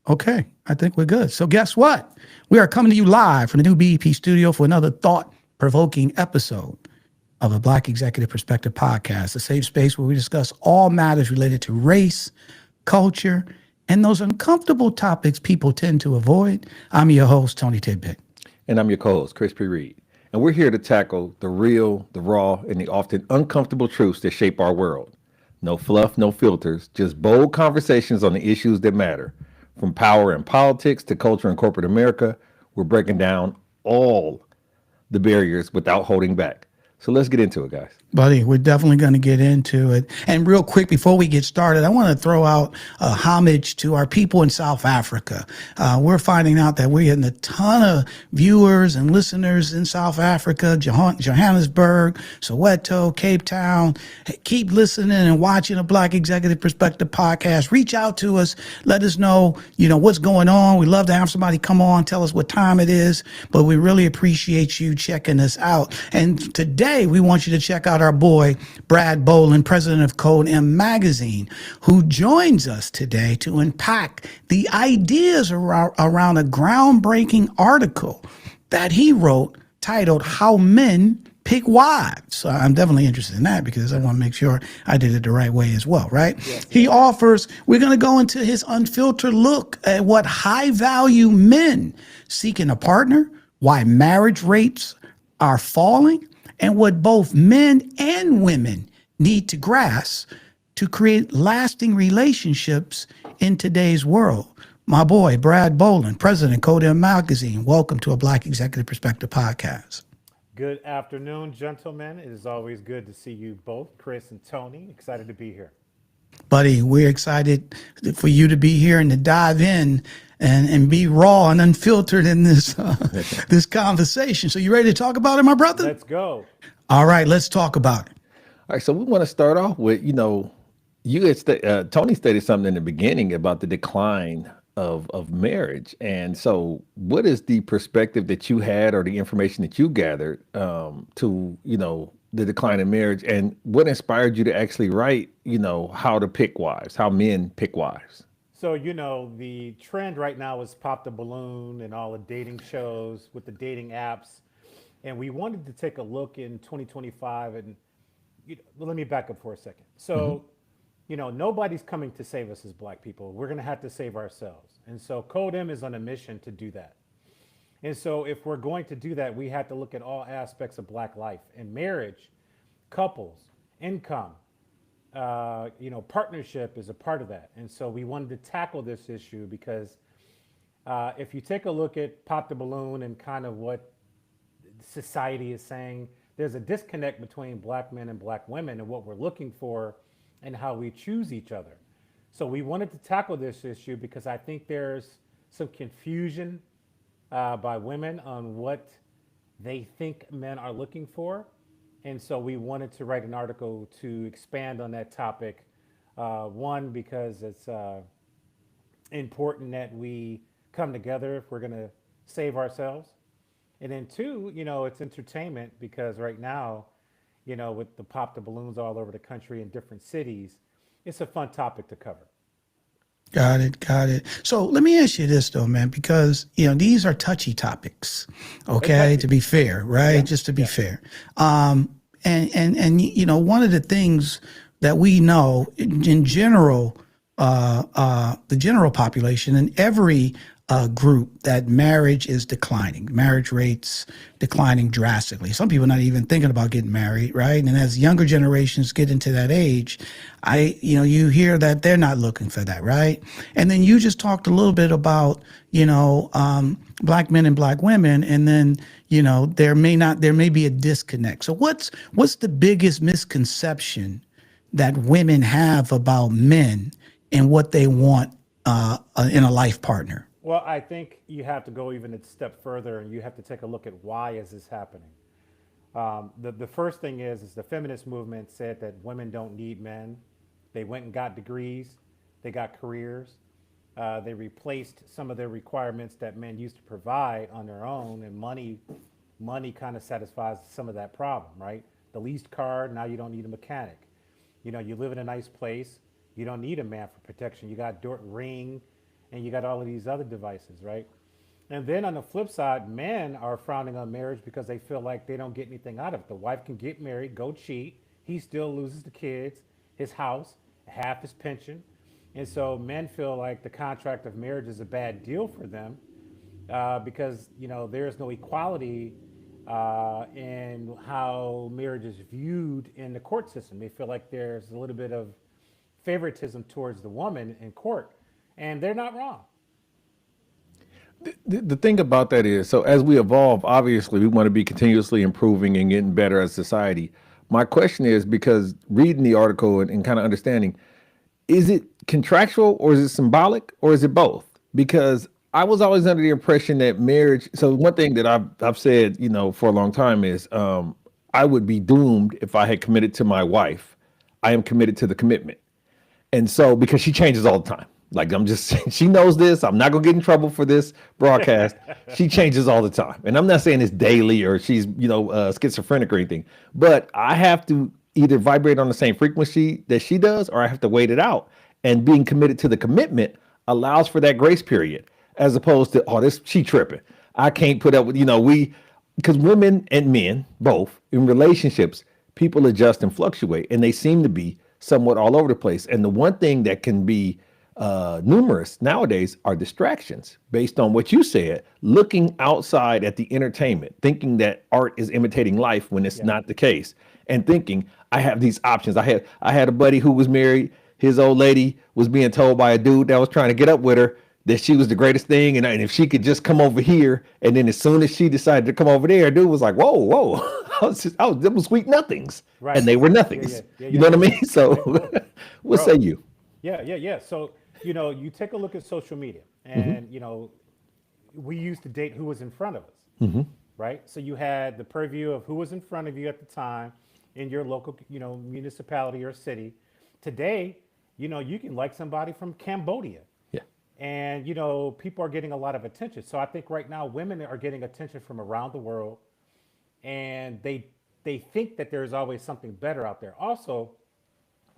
Okay, I think we're good. So guess what? We are coming to you live from the new BEP studio for another thought-provoking episode of a Black Executive Perspective podcast, a safe space where we discuss all matters related to race, culture, and those uncomfortable topics people tend to avoid. I'm your host, Tony Tidbit. And I'm your co-host, Chris P. Reed. And we're here to tackle the real, the raw, and the often uncomfortable truths that shape our world. No fluff, no filters, just bold conversations on the issues that matter. From power and politics to culture and corporate America, we're breaking down all the barriers without holding back. So let's get into it, guys. Buddy, we're definitely going to get into it. And real quick, before we get started, I want to throw out a homage to our people in South Africa. We're finding out that we're getting a ton of viewers and listeners in South Africa, Johannesburg, Soweto, Cape Town. Hey, keep listening and watching a Black Executive Perspective podcast. Reach out to us. Let us know, what's going on. We love to have somebody come on, tell us what time it is, but we really appreciate you checking us out. And today we want you to check out our boy, Brad Boland, president of Code M Magazine, who joins us today to unpack the ideas around a groundbreaking article that he wrote titled How Men Pick Wives. So I'm definitely interested in that because I want to make sure I did it the right way as well, right? Yes. We're going to go into his unfiltered look at what high value men seek in a partner, why marriage rates are falling, and what both men and women need to grasp to create lasting relationships in today's world. My boy, Brad Boland, president, Code M Magazine, welcome to a Black Executive Perspective podcast. Good afternoon, gentlemen. It is always good to see you both, Chris and Tony. Excited to be here. Buddy, we're excited for you to be here and to dive in and be raw and unfiltered in this this conversation. So you ready to talk about it, my brother? Let's go. All right, let's talk about it. All right, so we want to start off with, you had Tony stated something in the beginning about the decline of marriage. And so what is the perspective that you had or the information that you gathered to, the decline in marriage, and what inspired you to actually write, how to pick wives, how men pick wives? So, the trend right now is pop the balloon and all the dating shows with the dating apps. And we wanted to take a look in 2025 and well, let me back up for a second. So, nobody's coming to save us as Black people. We're going to have to save ourselves. And so Code M is on a mission to do that. And so if we're going to do that, we have to look at all aspects of Black life and marriage, couples, income, partnership is a part of that. And so we wanted to tackle this issue because if you take a look at Pop the Balloon and kind of what society is saying, there's a disconnect between Black men and Black women and what we're looking for and how we choose each other. So we wanted to tackle this issue because I think there's some confusion by women on what they think men are looking for. And so we wanted to write an article to expand on that topic. One, because it's important that we come together if we're going to save ourselves. And then two, it's entertainment because right now, with the pop the balloons all over the country in different cities, it's a fun topic to cover. Got it. So let me ask you this though, man, because these are touchy topics. Okay, to be fair, right? Yeah. Just to be fair. And one of the things that we know in general, the general population in every group, that marriage is declining, marriage rates declining drastically. Some people not even thinking about getting married, right? And as younger generations get into that age, you hear that they're not looking for that, right? And then you just talked a little bit about, Black men and Black women, and then, there may be a disconnect. So what's the biggest misconception that women have about men and what they want in a life partner? Well, I think you have to go even a step further, and you have to take a look at why is this happening. The first thing is the feminist movement said that women don't need men. They went and got degrees, they got careers, they replaced some of their requirements that men used to provide on their own, and money kind of satisfies some of that problem, right? The leased car, now you don't need a mechanic. You live in a nice place, you don't need a man for protection. You got ring, and you got all of these other devices, right? And then on the flip side, men are frowning on marriage because they feel like they don't get anything out of it. The wife can get married, go cheat, he still loses the kids, his house, half his pension. And so men feel like the contract of marriage is a bad deal for them because there is no equality in how marriage is viewed in the court system. They feel like there's a little bit of favoritism towards the woman in court, and they're not wrong. The thing about that is, so as we evolve, obviously we want to be continuously improving and getting better as a society. My question is, because reading the article and kind of understanding, is it contractual or is it symbolic or is it both? Because I was always under the impression that marriage. So one thing that I've said, for a long time is I would be doomed if I had committed to my wife. I am committed to the commitment. And so, because she changes all the time, like I'm just, she knows this. I'm not gonna get in trouble for this broadcast. She changes all the time, and I'm not saying it's daily or she's, schizophrenic or anything. But I have to either vibrate on the same frequency that she does, or I have to wait it out. And being committed to the commitment allows for that grace period, as opposed to she tripping. I can't put up with because women and men both in relationships, people adjust and fluctuate, and they seem to be somewhat all over the place. And the one thing that can be numerous nowadays are distractions based on what you said, looking outside at the entertainment, thinking that art is imitating life when it's not the case, and thinking I have these options. I had a buddy who was married. His old lady was being told by a dude that was trying to get up with her that she was the greatest thing, and if she could just come over here, and then as soon as she decided to come over there, dude was like, whoa, them was sweet nothings, right? And they were nothings. You know what I mean? So, what say you? Yeah. So, you take a look at social media, and we used to date who was in front of us, right? So you had the purview of who was in front of you at the time in your local, municipality or city. Today, you can like somebody from Cambodia. And, people are getting a lot of attention. So I think right now women are getting attention from around the world, and they think that there's always something better out there. Also,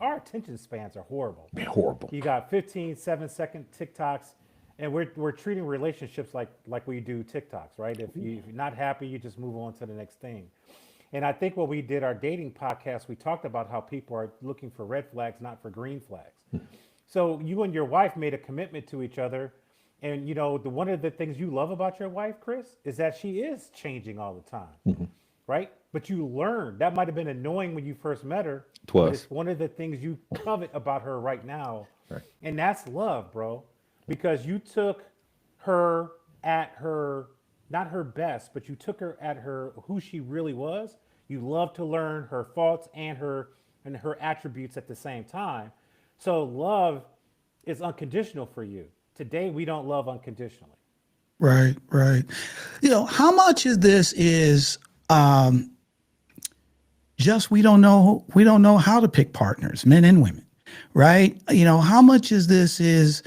our attention spans are horrible. Horrible. You got 15, 7-second TikToks, and we're treating relationships like we do TikToks, right? If you're not happy, you just move on to the next thing. And I think when we did our dating podcast, we talked about how people are looking for red flags, not for green flags. So you and your wife made a commitment to each other. And, one of the things you love about your wife, Chris, is that she is changing all the time, right? But you learned, that might have been annoying when you first met her. But it's one of the things you covet about her right now. Right. And that's love, bro. Because you took her at her, not her best, but you took her at who she really was. You love to learn her faults and her attributes at the same time. So love is unconditional for you. Today, we don't love unconditionally. Right. How much of this is just we don't know how to pick partners, men and women, right? How much is this is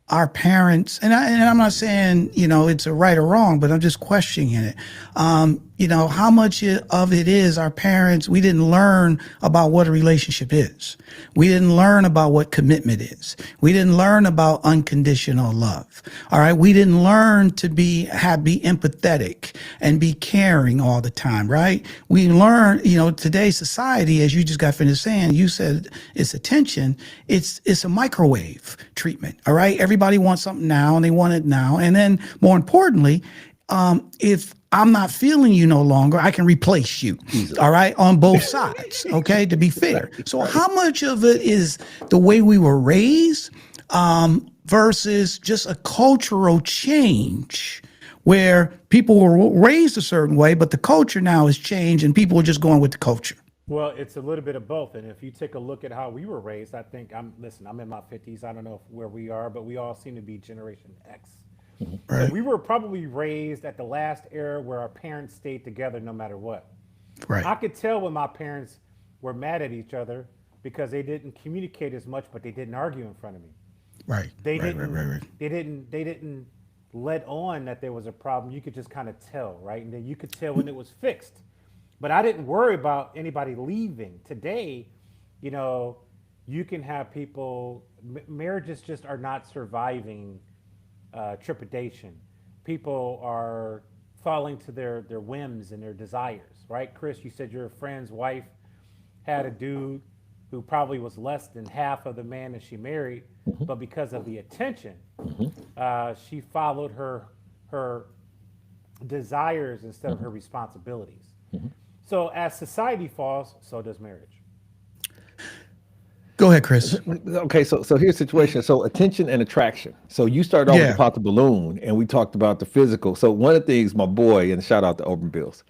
our parents, and I'm not saying, it's a right or wrong, but I'm just questioning it. How much of it is our parents, we didn't learn about what a relationship is. We didn't learn about what commitment is. We didn't learn about unconditional love. All right. We didn't learn to be empathetic and be caring all the time. Right. We learned, today's society, as you just got finished saying, you said it's attention. It's a microwave treatment. All right. Everybody wants something now and they want it now. And then more importantly, if I'm not feeling you no longer, I can replace you. All right. On both sides. Okay. To be fair. So how much of it is the way we were raised, versus just a cultural change where people were raised a certain way, but the culture now has changed and people are just going with the culture? Well, it's a little bit of both. And if you take a look at how we were raised, I think I'm in my 50s. I don't know where we are, but we all seem to be Generation X. Right. So we were probably raised at the last era where our parents stayed together no matter what. Right. I could tell when my parents were mad at each other because they didn't communicate as much, but they didn't argue in front of me. Right. They didn't let on that there was a problem. You could just kind of tell, right? And then you could tell when it was fixed. But I didn't worry about anybody leaving. Today, you can have people, marriages just are not surviving trepidation. People are falling to their whims and their desires, right? Chris, you said your friend's wife had a dude who probably was less than half of the man that she married, but because of the attention, she followed her desires instead of her responsibilities. So as society falls, so does marriage. Go ahead, Chris. Okay, so here's the situation. So attention and attraction. So you started off with the Yeah. pop the balloon, and we talked about the physical. So one of the things my boy, and shout out to Open Bills,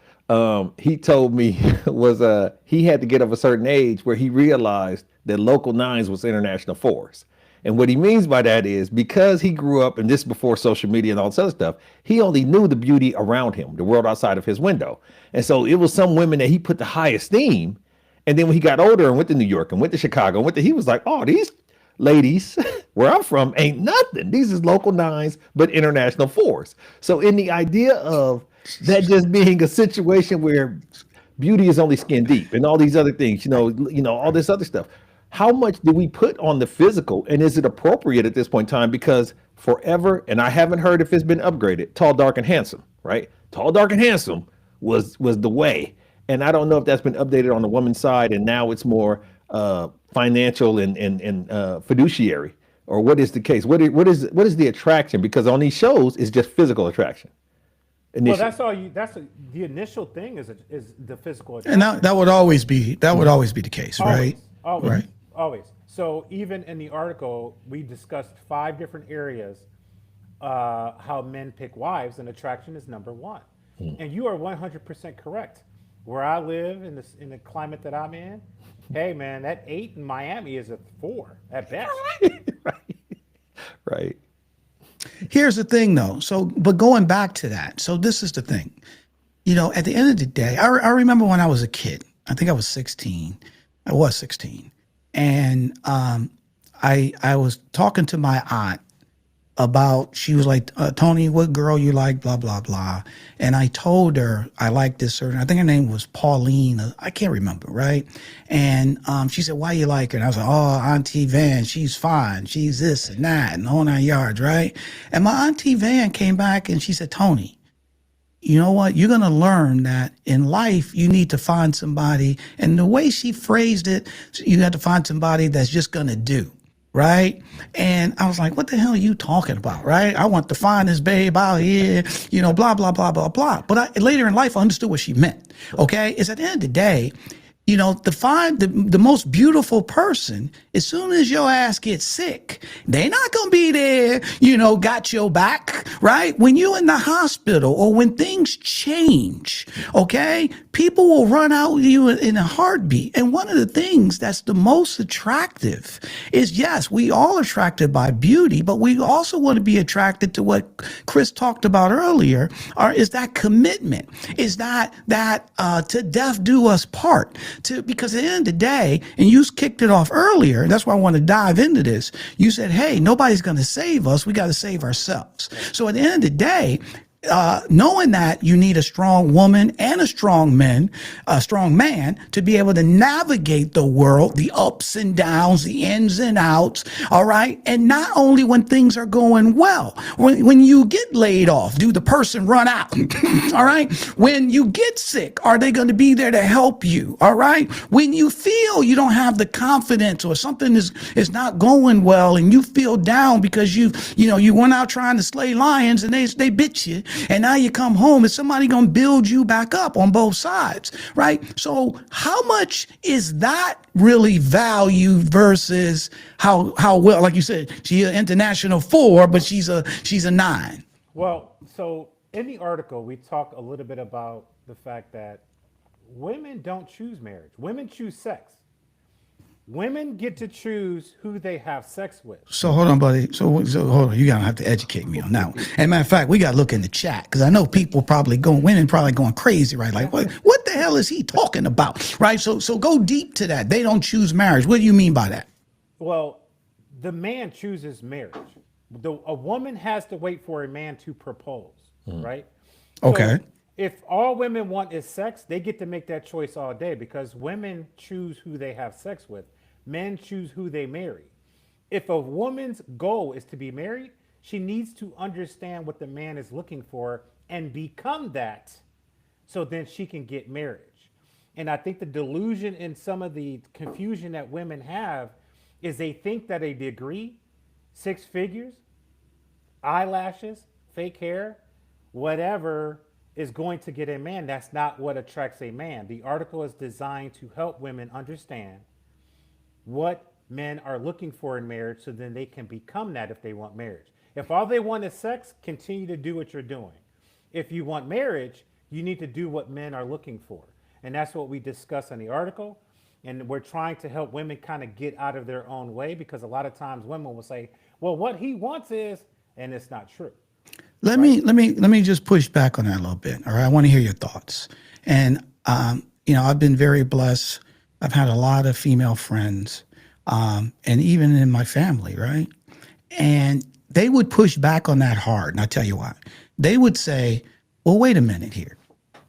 he told me was he had to get of a certain age where he realized that local nines was international fours. And what he means by that is because he grew up, and this before social media and all this other stuff, he only knew the beauty around him, the world outside of his window. And so it was some women that he put the high esteem. And then when he got older and went to New York and went to Chicago, he was like, oh, these ladies where I'm from ain't nothing. These is local nines, but international fours. So in the idea of that just being a situation where beauty is only skin deep and all these other things, all this other stuff. How much do we put on the physical, and is it appropriate at this point in time? Because forever, and I haven't heard if it's been upgraded, tall, dark, and handsome, right? Tall, dark, and handsome was the way. And I don't know if that's been updated on the woman's side, and now it's more financial and fiduciary, or what is the case? What is the attraction? Because on these shows, it's just physical attraction. Well, Initially. that's all you. The initial thing is the physical And attraction. that would always be the case, right? Always, Right. always. So even in the article, we discussed 5 different areas how men pick wives, and attraction is number one. And you are 100% correct. Where I live in the climate that I'm in, hey man, that 8 in Miami is a 4 at best. Right. Here's the thing, though. So, but going back to that, so this is the thing. At the end of the day, I remember when I was a kid. I think I was 16. I was 16, and I was talking to my aunt about. She was like, Tony, what girl you like? Blah blah blah. And I told her I liked this certain. I think her name was Pauline. I can't remember, right? And she said, why you like her? And I was like, oh, Auntie Van, she's fine. She's this and that and the whole 9 yards, right? And my Auntie Van came back and she said, Tony, you know what? You're going to learn that in life, you need to find somebody. And the way she phrased it, you have to find somebody that's just going to do. Right. And I was like, what the hell are you talking about? Right. I want to find this babe out here, blah, blah, blah, blah, blah. But later in life, I understood what she meant. OK, is at the end of the day, to find the most beautiful person, as soon as your ass gets sick, they're not going to be there, got your back, right? When you're in the hospital or when things change, okay, people will run out to you in a heartbeat. And one of the things that's the most attractive is, yes, we all attracted by beauty, but we also want to be attracted to what Chris talked about earlier, is that commitment, is that to death do us part. Because at the end of the day, and you kicked it off earlier, and that's why I want to dive into this. You said, hey, nobody's going to save us. We got to save ourselves. So at the end of the day, knowing that you need a strong woman and a strong man to be able to navigate the world, the ups and downs, the ins and outs. All right. And not only when things are going well, when you get laid off, do the person run out? All right. When you get sick, are they going to be there to help you? All right. When you feel you don't have the confidence or something is not going well and you feel down because you went out trying to slay lions and they bit you. And now you come home, is somebody going to build you back up on both sides, right? So how much is that really valued versus how well, like you said, she's an international 4, but she's a 9. Well, so in the article, we talk a little bit about the fact that women don't choose marriage. Women choose sex. Women get to choose who they have sex with. So hold on, buddy. So hold on. You're going to have to educate me on that one. And matter of fact, we got to look in the chat because I know people women probably going crazy, right? Like, what the hell is he talking about? Right. So go deep to that. They don't choose marriage. What do you mean by that? Well, the man chooses marriage. A woman has to wait for a man to propose, right? Okay. So if all women want is sex, they get to make that choice all day because women choose who they have sex with. Men choose who they marry. If a woman's goal is to be married, She needs to understand what the man is looking for and become that, so then she can get marriage. And I think the delusion and some of the confusion that women have is they think that a degree, 6 figures, eyelashes, fake hair, whatever is going to get a man. That's not what attracts a man. The article is designed to help women understand what men are looking for in marriage so then they can become that if they want marriage. If all they want is sex, continue to do what you're doing. If you want marriage, you need to do what men are looking for. And that's what we discuss in the article. And we're trying to help women kind of get out of their own way, because a lot of times women will say, well, what he wants is, and it's not true. Let me just push back on that a little bit. All right, I want to hear your thoughts. And I've been very blessed. I've had a lot of female friends, and even in my family, right? And they would push back on that hard. And I'll tell you why. They would say, well, wait a minute here,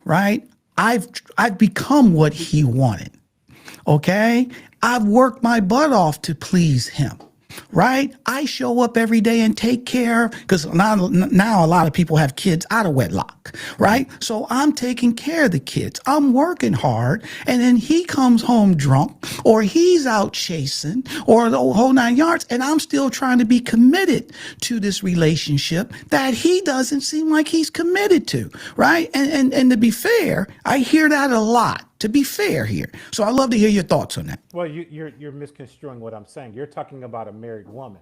right? I've become what he wanted. Okay? I've worked my butt off to please him. Right? I show up every day and take care, because now a lot of people have kids out of wedlock, right? So I'm taking care of the kids. I'm working hard, and then he comes home drunk, or he's out chasing, or the whole 9 yards, and I'm still trying to be committed to this relationship that he doesn't seem like he's committed to, right? And to be fair, I hear that a lot. To be fair here. So I'd love to hear your thoughts on that. Well, you're misconstruing what I'm saying. You're talking about a married woman.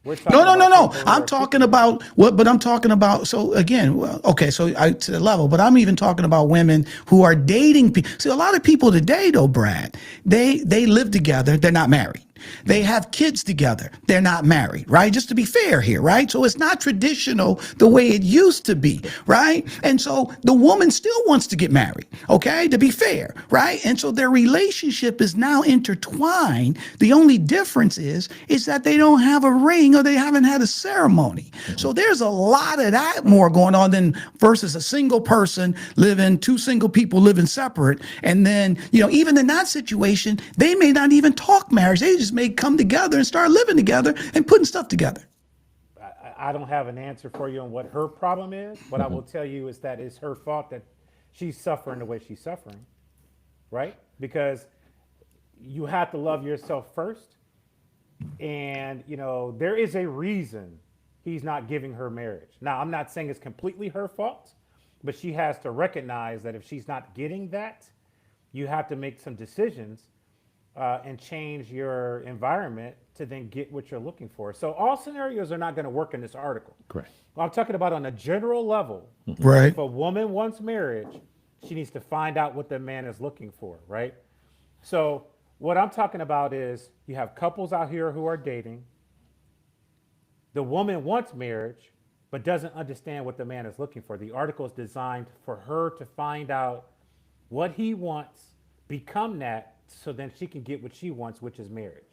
We're talking No. about people who I'm are talking single. about what, but I'm talking about, so again, okay, so to the level, but I'm even talking about women who are dating people. See, a lot of people today though, Brad, they live together, they're not married. They have kids together. They're not married, right? Just to be fair here, right? So it's not traditional the way it used to be, right? And so the woman still wants to get married, okay? To be fair, right? And so their relationship is now intertwined. The only difference is that they don't have a ring or they haven't had a ceremony. So there's a lot of that more going on than versus a single person living, two single people living separate. And then, even in that situation, they may not even talk marriage. They just may come together and start living together and putting stuff together. I don't have an answer for you on what her problem is. What I will tell you is that it's her fault that she's suffering the way she's suffering, right? Because you have to love yourself first. And, there is a reason he's not giving her marriage. Now, I'm not saying it's completely her fault, but she has to recognize that if she's not getting that, you have to make some decisions and change your environment to then get what you're looking for. So all scenarios are not going to work in this article. Correct. I'm talking about on a general level. Right. If a woman wants marriage, she needs to find out what the man is looking for, right? So what I'm talking about is you have couples out here who are dating. The woman wants marriage, but doesn't understand what the man is looking for. The article is designed for her to find out what he wants, become that, so then she can get what she wants, which is marriage.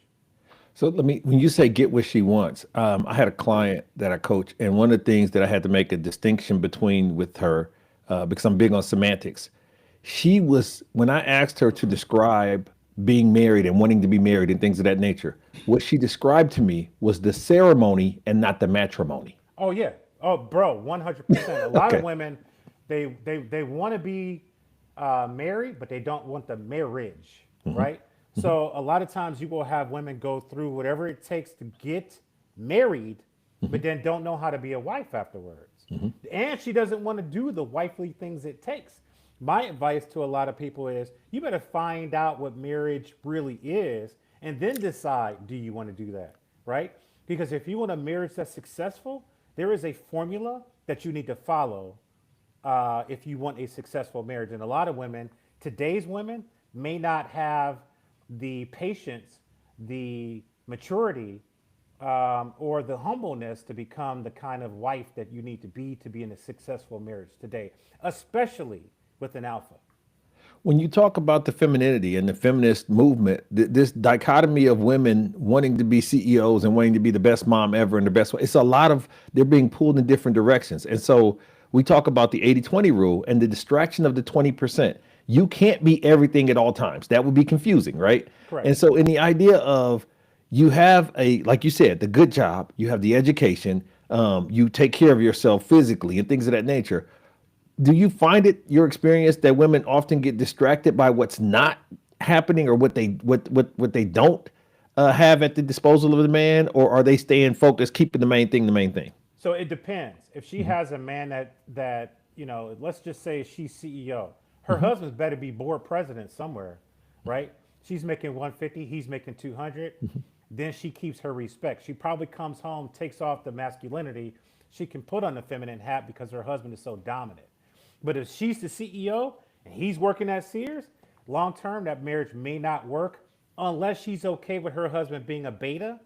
So when you say get what she wants, I had a client that I coach, and one of the things that I had to make a distinction between with her, because I'm big on semantics, when I asked her to describe being married and wanting to be married and things of that nature, what she described to me was the ceremony and not the matrimony. Oh yeah. Oh, bro, 100%. A lot Okay. of women, they want to be married, but they don't want the marriage, right? So a lot of times you will have women go through whatever it takes to get married, but then don't know how to be a wife afterwards. And she doesn't want to do the wifely things it takes. My advice to a lot of people is you better find out what marriage really is and then decide, do you want to do that, right? Because if you want a marriage that's successful, there is a formula that you need to follow if you want a successful marriage. And a lot of women, today's women, may not have the patience, the maturity, or the humbleness to become the kind of wife that you need to be in a successful marriage today, especially with an alpha. When you talk about the femininity and the feminist movement, this dichotomy of women wanting to be CEOs and wanting to be the best mom ever and the best one, it's a lot of, they're being pulled in different directions. And so we talk about the 80-20 rule and the distraction of the 20%. You can't be everything at all times. That would be confusing, right? Correct. And so in the idea of, you have like you said, the good job, you have the education, you take care of yourself physically and things of that nature. Do you find it your experience that women often get distracted by what's not happening or what they don't have at the disposal of the man, or are they staying focused, keeping the main thing the main thing? So it depends. If she has a man that let's just say she's CEO, her husband's better be board president somewhere, right? She's making 150, he's making 200. Then she keeps her respect. She probably comes home, takes off the masculinity. She can put on the feminine hat because her husband is so dominant. But if she's the CEO and he's working at Sears, long term, that marriage may not work unless she's okay with her husband being a beta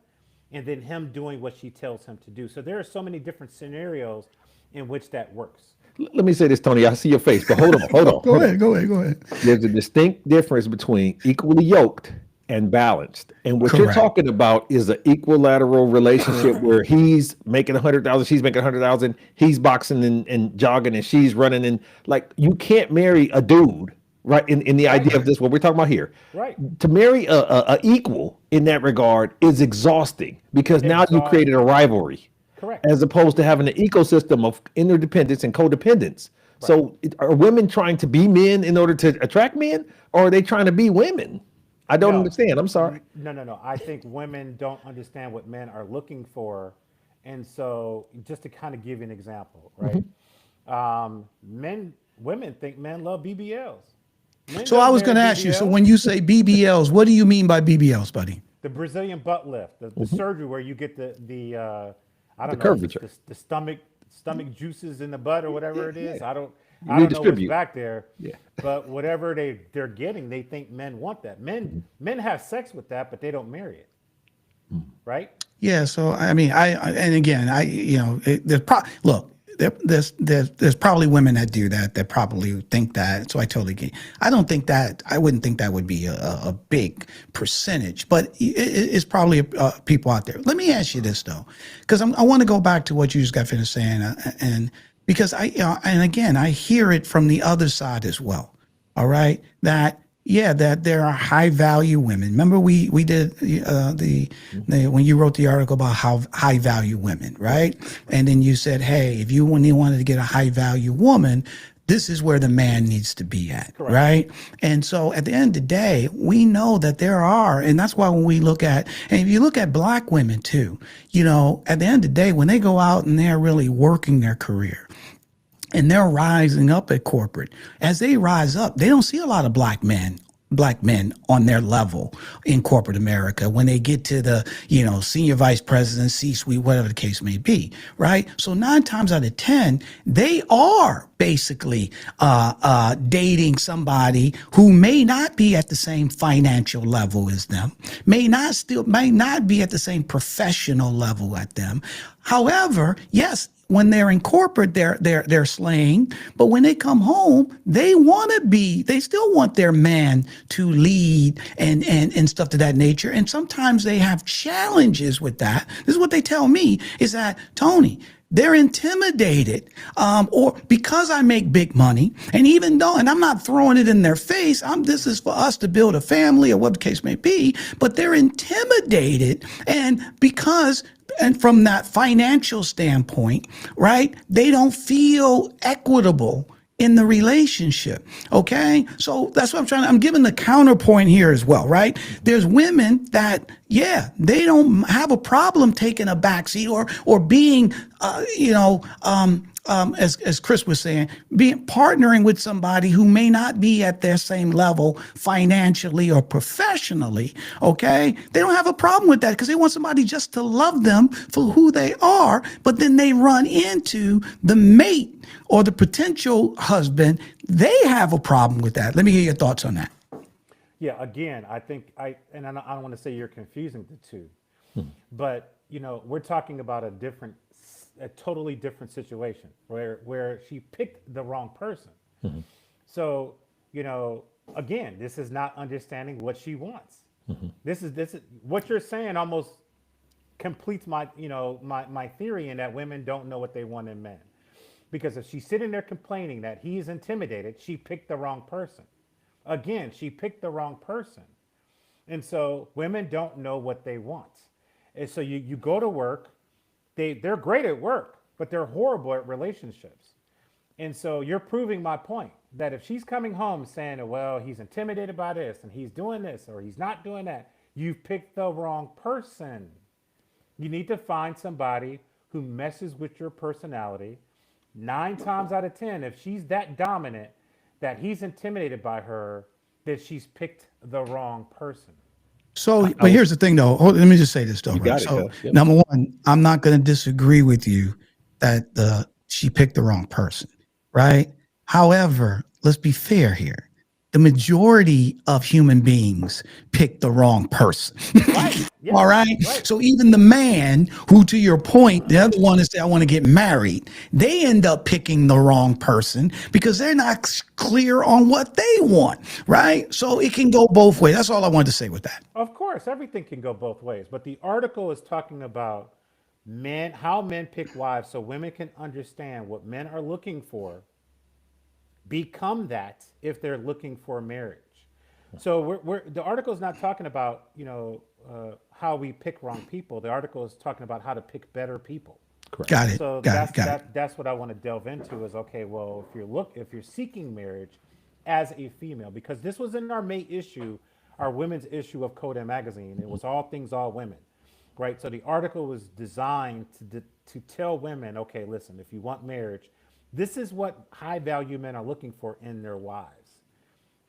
and then him doing what she tells him to do. So there are so many different scenarios in which that works. Let me say this, Tony. I see your face, but hold on, Go ahead, go ahead, go ahead. There's a distinct difference between equally yoked and balanced. And what you're Correct. talking about is an equilateral relationship where he's making 100,000, she's making 100,000, he's boxing and jogging and she's running. And like, you can't marry a dude, right? In the idea of this, what we're talking about here. Right. To marry a equal in that regard is exhausting because now you created a rivalry. Correct. As opposed to having an ecosystem of interdependence and codependence. Right. So are women trying to be men in order to attract men, or are they trying to be women? I don't understand. I'm sorry. No. I think women don't understand what men are looking for. And so just to kind of give you an example, right? Women think men love BBLs. Men So don't I was marry going to ask you, so BBLs. when you say BBLs, what do you mean by BBLs, buddy? The Brazilian butt lift, the surgery where you get the I don't know, curvature. the stomach juices in the butt or whatever it is. Yeah. I don't know what's Redistribute. back there. Yeah. But whatever they're getting, they think men want that. Men have sex with that, but they don't marry it. Right? Yeah. So I mean, and again, there's probably women that do that probably think that. So I totally get. I don't think that. I wouldn't think that would be a big percentage, but it's probably people out there. Let me ask you this though, because I want to go back to what you just got finished saying, and because and again, I hear it from the other side as well. All right, that there are high value women. Remember we did the when you wrote the article about how high value women, right? And then you said, hey, if you wanted to get a high value woman, this is where the man needs to be at, Correct. right? And so at the end of the day, we know that there are, and that's why when we look at, and if you look at black women too, at the end of the day, when they go out and they're really working their career, and they're rising up at corporate. As they rise up, they don't see a lot of black men on their level in corporate America when they get to the, senior vice president, C-suite, whatever the case may be, right? So 9 times out of 10, they are basically dating somebody who may not be at the same financial level as them, may not be at the same professional level at them. However, yes, when they're in corporate, they're slaying, but when they come home, they still want their man to lead and stuff to that nature. And sometimes they have challenges with that. This is what they tell me is that, Tony, they're intimidated, or because I make big money, and even though, and I'm not throwing it in their face, this is for us to build a family or what the case may be, but they're intimidated, and from that financial standpoint, right, they don't feel equitable in the relationship. Okay. So that's what I'm giving the counterpoint here as well, right? There's women that, they don't have a problem taking a backseat or being, as Chris was saying, partnering with somebody who may not be at their same level financially or professionally. Okay. They don't have a problem with that because they want somebody just to love them for who they are. But then they run into the mate or the potential husband. They have a problem with that. Let me hear your thoughts on that. Yeah, again, I think I don't want to say you're confusing the two, but we're talking about a totally different situation where she picked the wrong person. So, again, this is not understanding what she wants. This is what you're saying almost completes my my theory in that women don't know what they want in men. Because if she's sitting there complaining that he's intimidated, she picked the wrong person. Again, she picked the wrong person. And so women don't know what they want. And so you go to work, they're great at work, but they're horrible at relationships. And so you're proving my point that if she's coming home saying, well, he's intimidated by this and he's doing this or he's not doing that, you've picked the wrong person. You need to find somebody who messes with your personality. 9 times out of 10, if she's that dominant that he's intimidated by her, then she's picked the wrong person. So, but here's the thing, though. Let me just say this, though, You bro. got it, So, cuz. Yep. number one, I'm not going to disagree with you that she picked the wrong person, right? However, let's be fair here. The majority of human beings pick the wrong person. Right. Yeah. All right. Right. So even the man who, to your point, the other one is say, I want to get married, they end up picking the wrong person because they're not clear on what they want. Right. So it can go both ways. That's all I wanted to say with that. Of course, everything can go both ways. But the article is talking about men, how men pick wives so women can understand what men are looking for, become that if they're looking for marriage. So the article is not talking about, how we pick wrong people. The article is talking about how to pick better people. Correct. Got it. So Got it. that's what I want to delve into is, okay, well, if you're seeking marriage as a female, because this was in our May issue, our women's issue of Coda magazine. It was all things, all women, right? So the article was designed to tell women, okay, listen, if you want marriage, this is what high value men are looking for in their wives.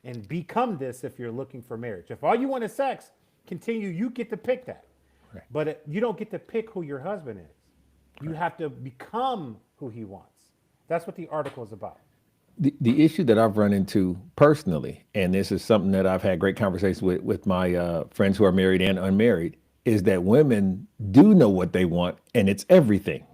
And become this if you're looking for marriage. If all you want is sex, continue, you get to pick that. Right. But you don't get to pick who your husband is. You have to become who he wants. That's what the article is about. The issue that I've run into personally, and this is something that I've had great conversations with my friends who are married and unmarried, is that women do know what they want, and it's everything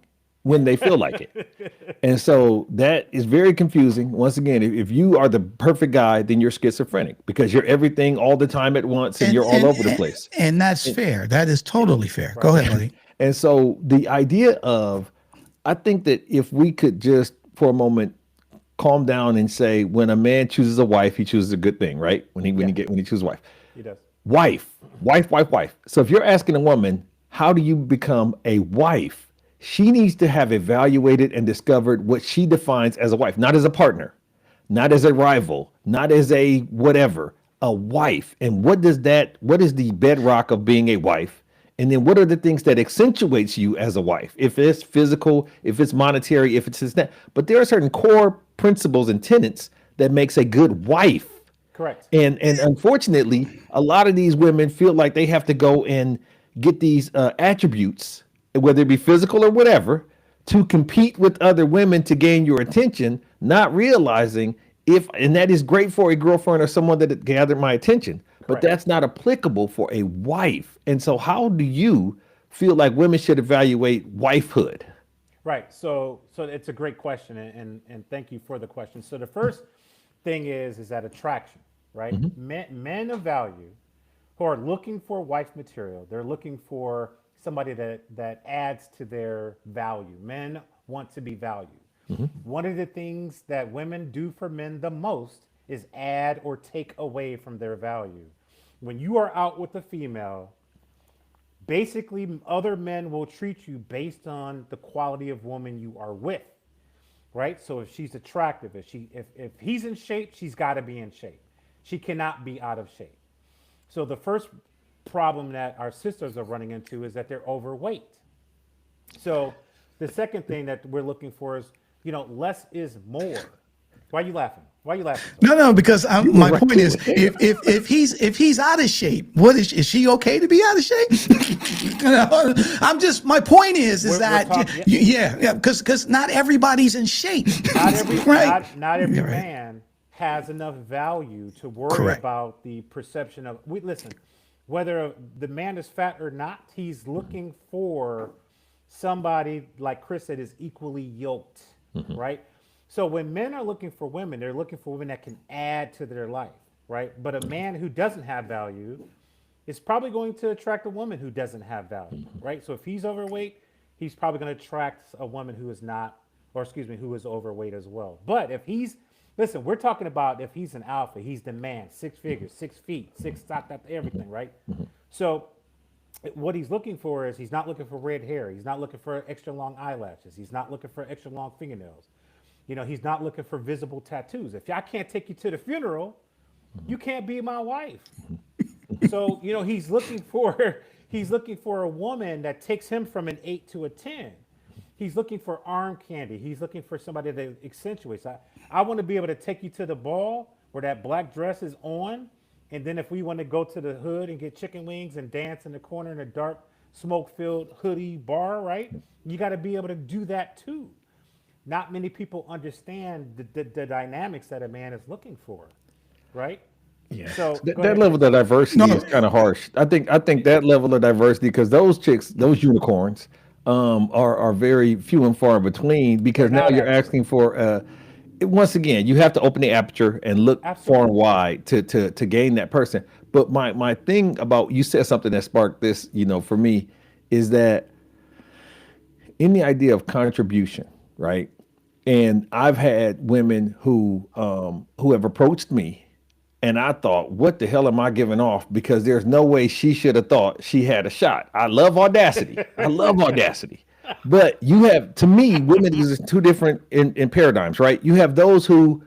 when they feel like it. And so that is very confusing. Once again, if you are the perfect guy, then you're schizophrenic because you're everything all the time at once and you're all over the place. And that's fair. That is totally fair. Go ahead, buddy. And so the idea of, I think that if we could just for a moment calm down and say, when a man chooses a wife, he chooses a good thing, right? When he chooses a wife. He does. Wife. So if you're asking a woman, how do you become a wife? She needs to have evaluated and discovered what she defines as a wife, not as a partner, not as a rival, not as a whatever, a wife. And what is the bedrock of being a wife? And then what are the things that accentuates you as a wife? If it's physical, if it's monetary, if it's this, that. But there are certain core principles and tenets that makes a good wife. Correct. And unfortunately, a lot of these women feel like they have to go and get these attributes, whether it be physical or whatever, to compete with other women to gain your attention, not realizing and that is great for a girlfriend or someone that gathered my attention, but that's not applicable for a wife. And so how do you feel like women should evaluate wifehood? Right. So it's a great question, and thank you for the question. So the first thing is that attraction, right? Men of value who are looking for wife material, they're looking for somebody that adds to their value. Men want to be valued. One of the things that women do for men the most is add or take away from their value. When you are out with a female, basically other men will treat you based on the quality of woman you are with, right? So if she's attractive, if he's in shape, she's got to be in shape. She cannot be out of shape. So the first problem that our sisters are running into is that they're overweight. So the second thing that we're looking for is, less is more. Why are you laughing? No, because my point is, if he's out of shape, is she okay to be out of shape? My point is because not everybody's in shape. Not every right. not every man has enough value to worry about the perception of. Listen, whether the man is fat or not, he's looking for somebody, like Chris said, is equally yoked, right? So when men are looking for women, they're looking for women that can add to their life, right? But a man who doesn't have value is probably going to attract a woman who doesn't have value, right? So if he's overweight, he's probably going to attract a woman who is not, who is overweight as well. But if he's Listen, we're talking about if he's an alpha, he's the man, 6 figures, 6 feet, 6 stock, everything, right? So what he's looking for is he's not looking for red hair. He's not looking for extra long eyelashes. He's not looking for extra long fingernails. You know, he's not looking for visible tattoos. If I can't take you to the funeral, you can't be my wife. So, you know, he's looking for a woman that takes him from an 8 to a 10. He's looking for arm candy. He's looking for somebody that accentuates. I want to be able to take you to the ball where that black dress is on. And then if we want to go to the hood and get chicken wings and dance in the corner in a dark, smoke-filled hoodie bar, right? You got to be able to do that too. Not many people understand the dynamics that a man is looking for, right? Yeah. So That level of diversity is kind of harsh. I think that level of diversity, because those chicks, those unicorns, are very few and far between, because now you're asking for once again, you have to open the aperture and look far and wide to gain that person. But my thing about, you said something that sparked this, you know, for me, is that in the idea of contribution, right? And I've had women who have approached me, and I thought, what the hell am I giving off? Because there's no way she should have thought she had a shot. I love audacity. I love audacity. But you have, to me, women is two different in paradigms, right? You have those who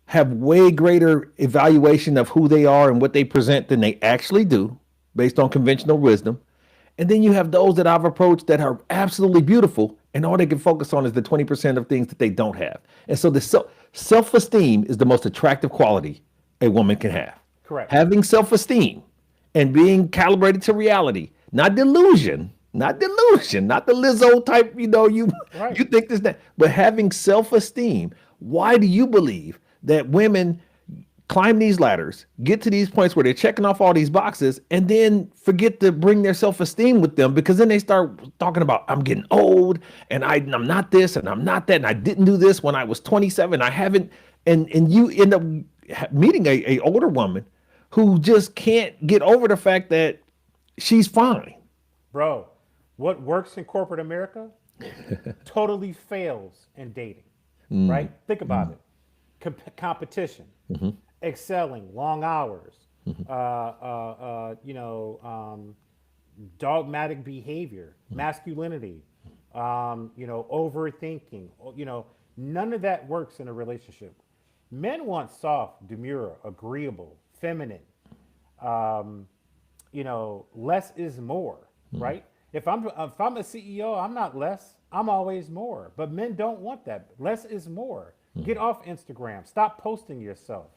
have way greater evaluation of who they are and what they present than they actually do, based on conventional wisdom. And then you have those that I've approached that are absolutely beautiful, and all they can focus on is the 20% of things that they don't have. And so the self-esteem is the most attractive quality a woman can have. Correct. Having self-esteem and being calibrated to reality, not delusion, not the Lizzo type, you know, you think this, that, but having self-esteem. Why do you believe that women climb these ladders, get to these points where they're checking off all these boxes, and then forget to bring their self-esteem with them? Because then they start talking about, I'm getting old, and I'm not this, and I'm not that, and I didn't do this when I was 27. I haven't, and you end up meeting a older woman who just can't get over the fact that she's fine. Bro, what works in corporate America totally fails in dating, right? Think about it. Competition, excelling, long hours, dogmatic behavior, masculinity, overthinking, none of that works in a relationship. Men want soft, demure, agreeable, feminine, less is more, right? If I'm a CEO, I'm not less, I'm always more. But men don't want that. Less is more. Get off Instagram. Stop posting yourself.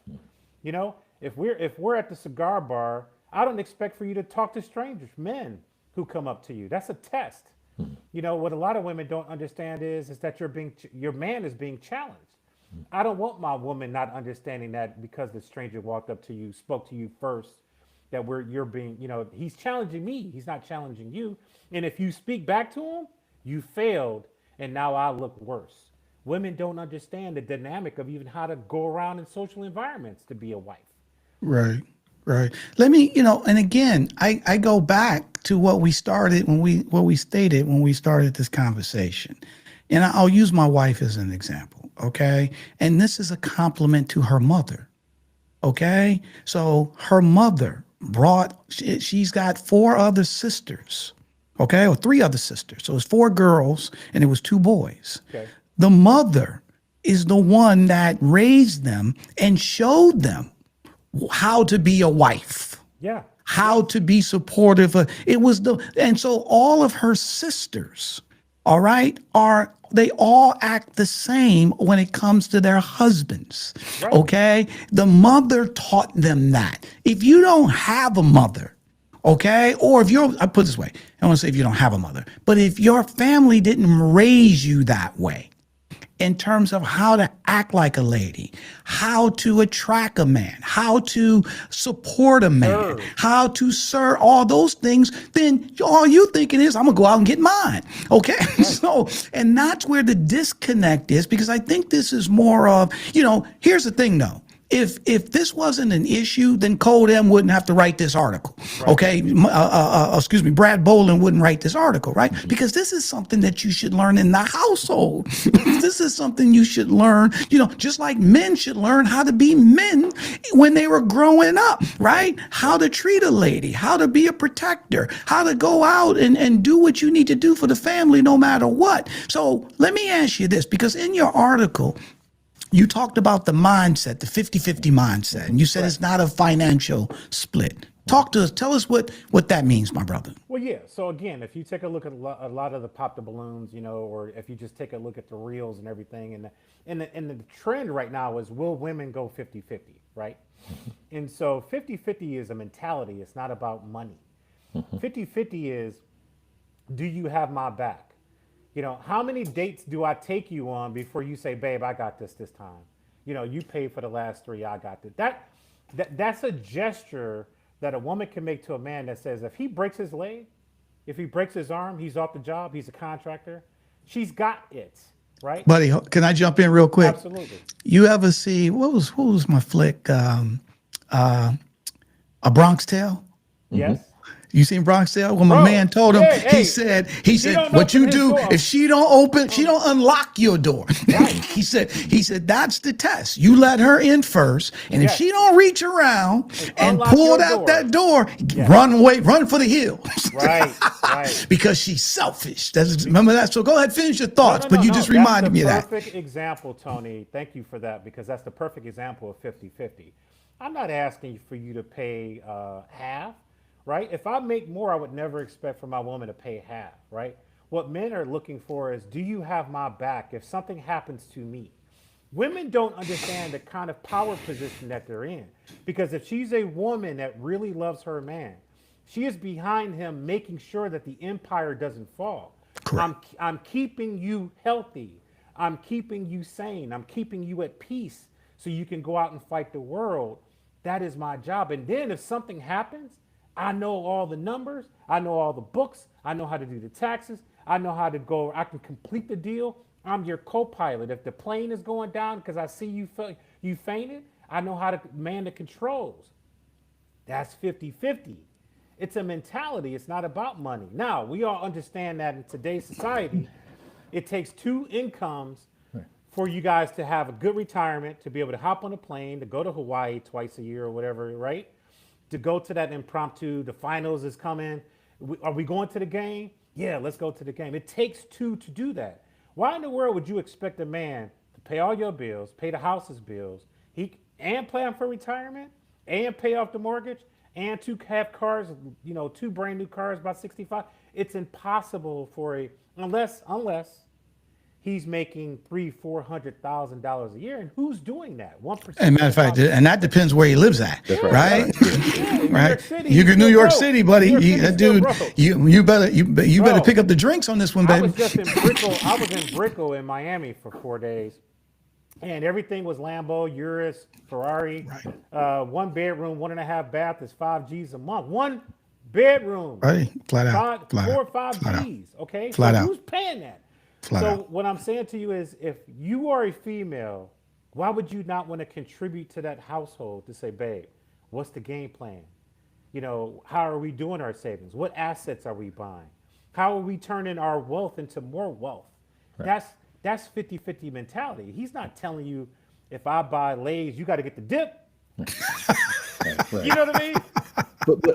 You know, if we're at the cigar bar, I don't expect for you to talk to strangers, men who come up to you. That's a test. You know, what a lot of women don't understand is that your man is being challenged. I don't want my woman not understanding that because the stranger walked up to you, spoke to you first, that you're being, he's challenging me. He's not challenging you. And if you speak back to him, you failed, and now I look worse. Women don't understand the dynamic of even how to go around in social environments to be a wife. Right. Let me, and again, I go back to what we started when we stated when we started this conversation. And I'll use my wife as an example, okay? And this is a compliment to her mother, okay? So her mother she's got 4 other sisters, okay? Or 3 other sisters. So it's 4 girls and it was 2 boys. Okay. The mother is the one that raised them and showed them how to be a wife. Yeah. How to be supportive. And so all of her sisters, all right, they all act the same when it comes to their husbands. Right. Okay. The mother taught them that. If you don't have a mother, okay, or I put it this way, I don't want to say if you don't have a mother, but if your family didn't raise you that way, in terms of how to act like a lady, how to attract a man, how to support a man, how to serve, all those things, then all you thinking is, I'm gonna go out and get mine, okay? So, and that's where the disconnect is, because I think this is more of, here's the thing though, if this wasn't an issue, then Code M wouldn't have to write this article. Right. Okay, excuse me, Brad Boland wouldn't write this article, right? Because this is something that you should learn in the household. This is something you should learn, just like men should learn how to be men when they were growing up, right? How to treat a lady, how to be a protector, how to go out and do what you need to do for the family no matter what. So let me ask you this, because in your article, you talked about the mindset, the 50-50 mindset, and you said it's not a financial split. Talk to us. Tell us what that means, my brother. Well, yeah. So again, if you take a look at a lot of the pop the balloons, or if you just take a look at the reels and everything, and the trend right now is, will women go 50-50, right? And so 50-50 is a mentality. It's not about money. 50-50 is, do you have my back? How many dates do I take you on before you say, babe, I got this time? You paid for the last 3, I got this. That's a gesture that a woman can make to a man that says, if he breaks his leg, if he breaks his arm, he's off the job, he's a contractor, she's got it, right? Buddy, can I jump in real quick? Absolutely. You ever see, what was my flick? A Bronx Tale? Yes. You seen Bronx Tale? When my Bro, man told him, yeah, he said, don't what you open his do door. if she don't unlock your door. he said, that's the test. You let her in first, and if Yes. she don't reach around and unlock pull your out door. that door, run away, run for the hills. Right. Because she's selfish. Remember that? So go ahead, finish your thoughts, but you just reminded me of that. Perfect example, Tony. Thank you for that, because that's the perfect example of 50-50. I'm not asking for you to pay half. Right? If I make more, I would never expect for my woman to pay half, right? What men are looking for is, do you have my back if something happens to me? Women don't understand the kind of power position that they're in, because if she's a woman that really loves her man, she is behind him making sure that the empire doesn't fall. Correct. I'm keeping you healthy. I'm keeping you sane. I'm keeping you at peace so you can go out and fight the world. That is my job. And then if something happens, I know all the numbers. I know all the books. I know how to do the taxes. I know how to go. I can complete the deal. I'm your co-pilot. If the plane is going down because I see you fainted, I know how to man the controls. That's 50-50. It's a mentality. It's not about money. Now, we all understand that in today's society, it takes 2 incomes for you guys to have a good retirement, to be able to hop on a plane, to go to Hawaii twice a year or whatever, right? To go to that impromptu, the finals is coming. Are we going to the game? Yeah, let's go to the game. It takes 2 to do that. Why in the world would you expect a man to pay all your bills, pay the house's bills, and plan for retirement, and pay off the mortgage, and to have cars, 2 brand new cars by 65? It's impossible for unless he's making $300,000-$400,000 a year, and who's doing that? 1%. And matter of fact, and that depends where he lives at, right? Right. New You're New York City, buddy. Dude, you better pick up the drinks on this one, baby. I was just in Brickell. I was in Brickell in Miami for 4 days, and everything was Lambo, Urus, Ferrari. Right. 1 bedroom, 1.5 bath is $5 Gs a month. 1 bedroom. Right. Flat out. 4 or 5 Gs. Okay. Flat out. Who's paying that? So what I'm saying to you is, if you are a female, why would you not want to contribute to that household to say, babe, what's the game plan? How are we doing our savings? What assets are we buying? How are we turning our wealth into more wealth? Right. That's 50-50 mentality. He's not telling you, if I buy Lay's, you got to get the dip. Right. You know what I mean?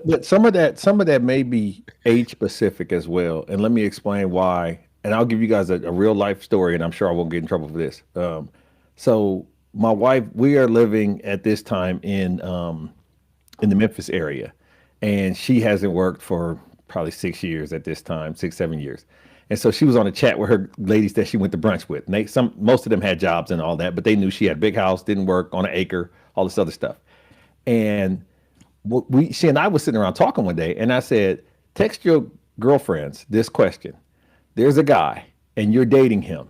But some of that may be age specific as well. And let me explain why. And I'll give you guys a real life story, and I'm sure I won't get in trouble for this. So my wife, we are living at this time in the Memphis area, and she hasn't worked for probably 6 years at this time, 6-7 years. And so she was on a chat with her ladies that she went to brunch with. And most of them had jobs and all that, but they knew she had a big house, didn't work on an acre, all this other stuff. And she and I was sitting around talking one day, and I said, text your girlfriends this question. There's a guy and you're dating him,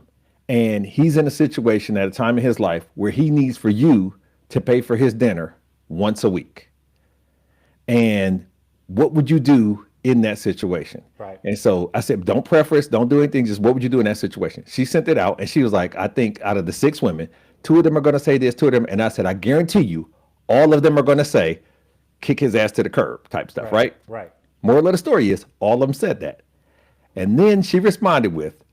and he's in a situation at a time in his life where he needs for you to pay for his dinner once a week. And what would you do in that situation? Right. And so I said, don't preface, don't do anything. Just what would you do in that situation? She sent it out, and she was like, I think out of the 6 women, 2 of them are going to say this, 2 of them. And I said, I guarantee you, all of them are going to say, kick his ass to the curb type stuff, right? Right. Moral of the story is all of them said that. And then she responded with,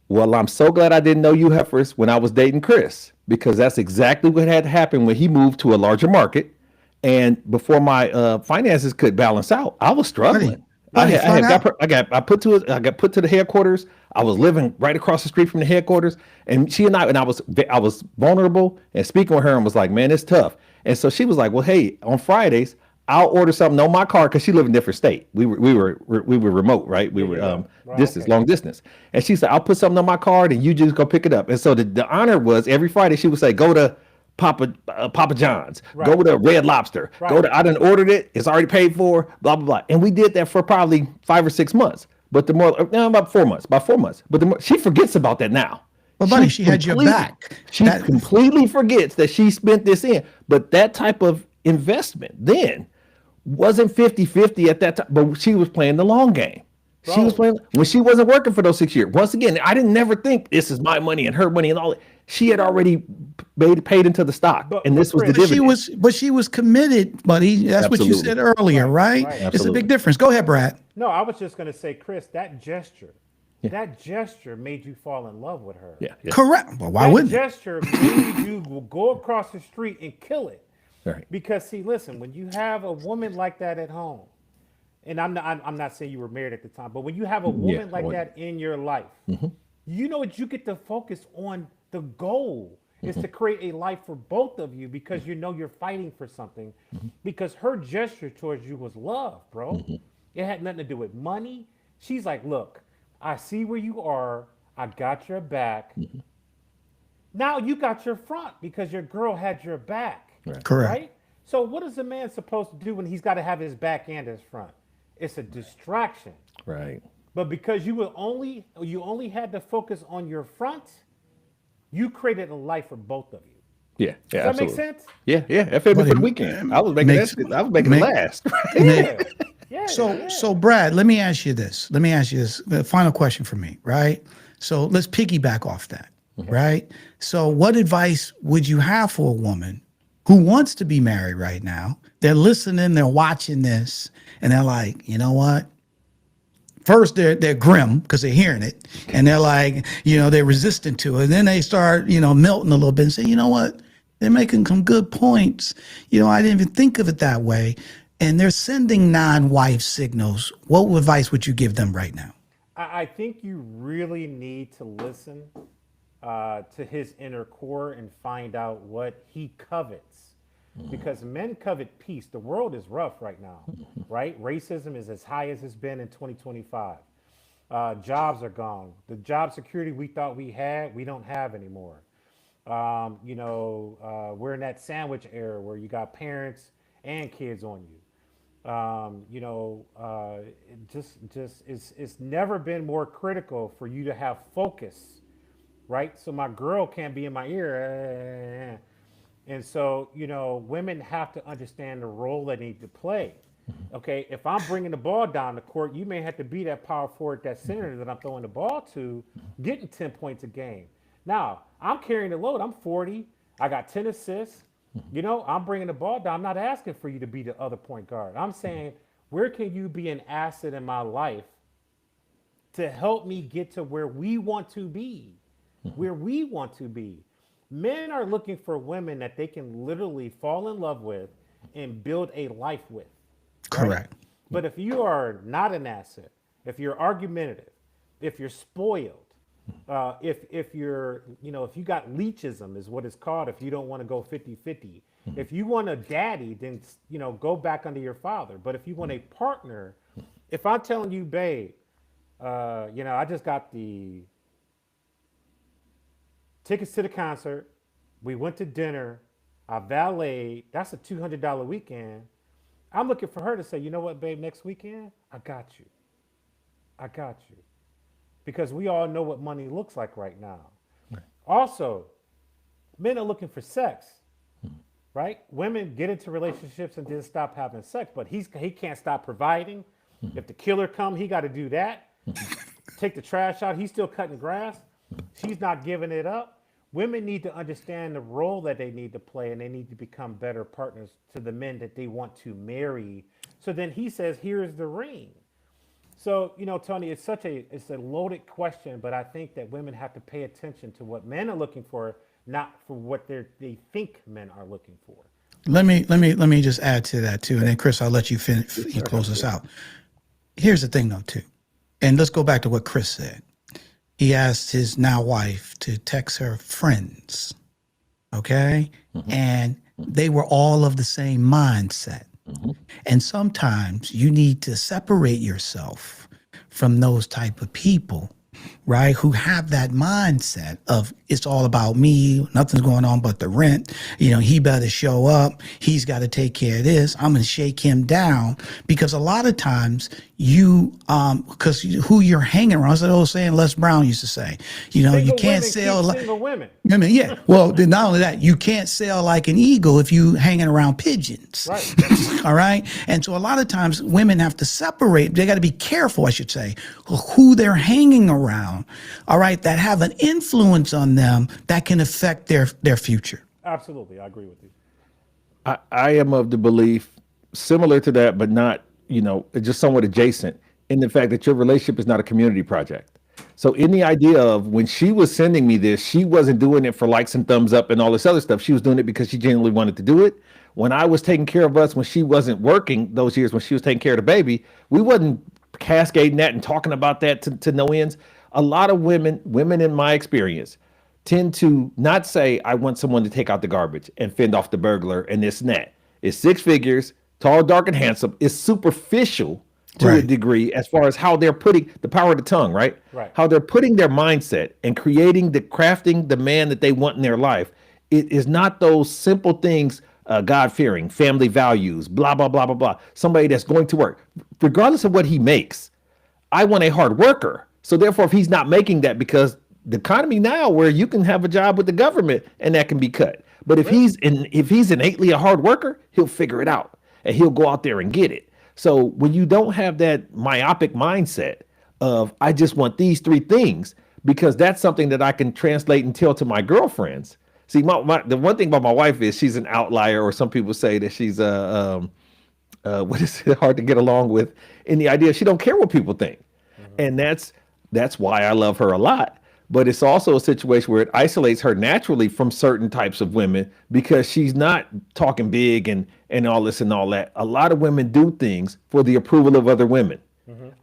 well, I'm so glad I didn't know you heifers when I was dating Chris, because that's exactly what had happened when he moved to a larger market. And before my finances could balance out, I was struggling. I got put to the headquarters. I was living right across the street from the headquarters, and I was vulnerable and speaking with her and was like, man, it's tough. And so she was like, well, hey, on Fridays, I'll order something on my car, because she lived in a different state. We were remote, right? We were distance, long distance. And she said, I'll put something on my card and you just go pick it up. And so the honor was every Friday she would say, go to Papa John's, go to Red Lobster, go to, I done ordered it, it's already paid for, blah, blah, blah. And we did that for probably 5 or 6 months. But about 4 months. But she forgets about that now. Well, buddy, she had your back. She completely forgets that she spent this in. But that type of investment then wasn't 50-50 at that time, but she was playing the long game. Bro. She was playing when she wasn't working for those 6 years. Once again, I didn't never think this is my money and her money and all that. She had already paid into the stock, and this was the dividend. But she was committed, buddy. That's what you said earlier, right? It's a big difference. Go ahead, Brad. No, I was just going to say, Chris, that gesture made you fall in love with her. Yeah. Correct. Well, why wouldn't that gesture made you go across the street and kill it? Right. Because see, listen, when you have a woman like that at home, and I'm not saying you were married at the time, but when you have a woman like that in your life, you know what, you get to focus on the goal is to create a life for both of you, because you know you're fighting for something. Because her gesture towards you was love, bro. It had nothing to do with money. She's like, look, I see where you are. I got your back. Now you got your front because your girl had your back. Correct. Right? So what is a man supposed to do when he's got to have his back and his front? It's a distraction. Right. But because you only had to focus on your front, you created a life for both of you. Yeah. Does that make sense? Yeah. That fed me for the weekend. I was making it last. Yeah. So Brad, let me ask you this. The final question for me, right? So let's piggyback off that, right? So what advice would you have for a woman who wants to be married right now? They're listening, they're watching this, and they're like, you know what? First, they're grim because they're hearing it, and they're like, they're resistant to it. And then they start, melting a little bit and say, you know what? They're making some good points. I didn't even think of it that way. And they're sending non-wife signals. What advice would you give them right now? I think you really need to listen to his inner core and find out what he covets. Because men covet peace. The world is rough right now, right? Racism is as high as it's been in 2025. Jobs are gone. The job security we thought we had, we don't have anymore. We're in that sandwich era where you got parents and kids on you. It's never been more critical for you to have focus, right? So my girl can't be in my ear. And so, women have to understand the role they need to play. Okay, if I'm bringing the ball down the court, you may have to be that power forward, that center that I'm throwing the ball to, getting 10 points a game. Now, I'm carrying the load. I'm 40. I got 10 assists. I'm bringing the ball down. I'm not asking for you to be the other point guard. I'm saying, where can you be an asset in my life to help me get to where we want to be? Where we want to be. Men are looking for women that they can literally fall in love with and build a life with. Correct. Right? But if you are not an asset, if you're argumentative, if you're spoiled, if you're, if you got leechism is what it's called, if you don't want to go 50-50. If you want a daddy, then, go back under your father. But if you want a partner, if I'm telling you, babe, I just got the tickets to the concert, we went to dinner, I valeted, that's a $200 weekend. I'm looking for her to say, you know what, babe, next weekend, I got you. Because we all know what money looks like right now. Right. Also, men are looking for sex, right? Women get into relationships and then stop having sex, but he can't stop providing. If the killer come, he got to do that. Take the trash out, he's still cutting grass. She's not giving it up. women need to understand the role that they need to play, and they need to become better partners to the men that they want to marry. So then he says, here's the ring. So, Tony, it's a loaded question, but I think that women have to pay attention to what men are looking for, not for what they think men are looking for. Let me just add to that too, and then Chris, I'll let you finish. Yes, You sir. close us out. Here's the thing, though, too, and let's go back to what Chris said. He asked his now wife to text her friends, okay, and they were all of the same mindset. And sometimes you need to separate yourself from those type of people, right? Who have that mindset of it's all about me, nothing's going on but the rent. He better show up. He's got to take care of this. I'm going to shake him down, because a lot of times because who you're hanging around, as that old saying Les Brown used to say, you Single can't women sell keep like, single women. I mean, yeah. Well, then not only that, you can't sell like an eagle if you hanging around pigeons. Right. All right. And so a lot of times women have to separate. They got to be careful, I should say, who they're hanging around. All right. That have an influence on them that can affect their future. Absolutely, I agree with you. I am of the belief similar to that, but not, just somewhat adjacent, in the fact that your relationship is not a community project. So in the idea of when she was sending me this, she wasn't doing it for likes and thumbs up and all this other stuff. She was doing it because she genuinely wanted to do it. When I was taking care of us, when she wasn't working those years, when she was taking care of the baby, we wasn't cascading that and talking about that to no ends. A lot of women in my experience, tend to not say, I want someone to take out the garbage and fend off the burglar and this and that. It's six figures, tall, dark, and handsome. It's superficial to a Right. degree as far as how they're putting the power of the tongue, right? Right. How they're putting their mindset and crafting the man that they want in their life. It is not those simple things, God fearing, family values, blah, blah, blah, blah, blah. Somebody that's going to work, regardless of what he makes. I want a hard worker. So therefore, if he's not making that, because the economy now where you can have a job with the government and that can be cut. But if he's innately a hard worker, he'll figure it out and he'll go out there and get it. So when you don't have that myopic mindset of I just want these three things, because that's something that I can translate and tell to my girlfriends. See, the one thing about my wife is she's an outlier, or some people say that she's what is it, hard to get along with, in the idea she don't care what people think. And that's why I love her a lot. But it's also a situation where it isolates her naturally from certain types of women, because she's not talking big and all this and all that. A lot of women do things for the approval of other women.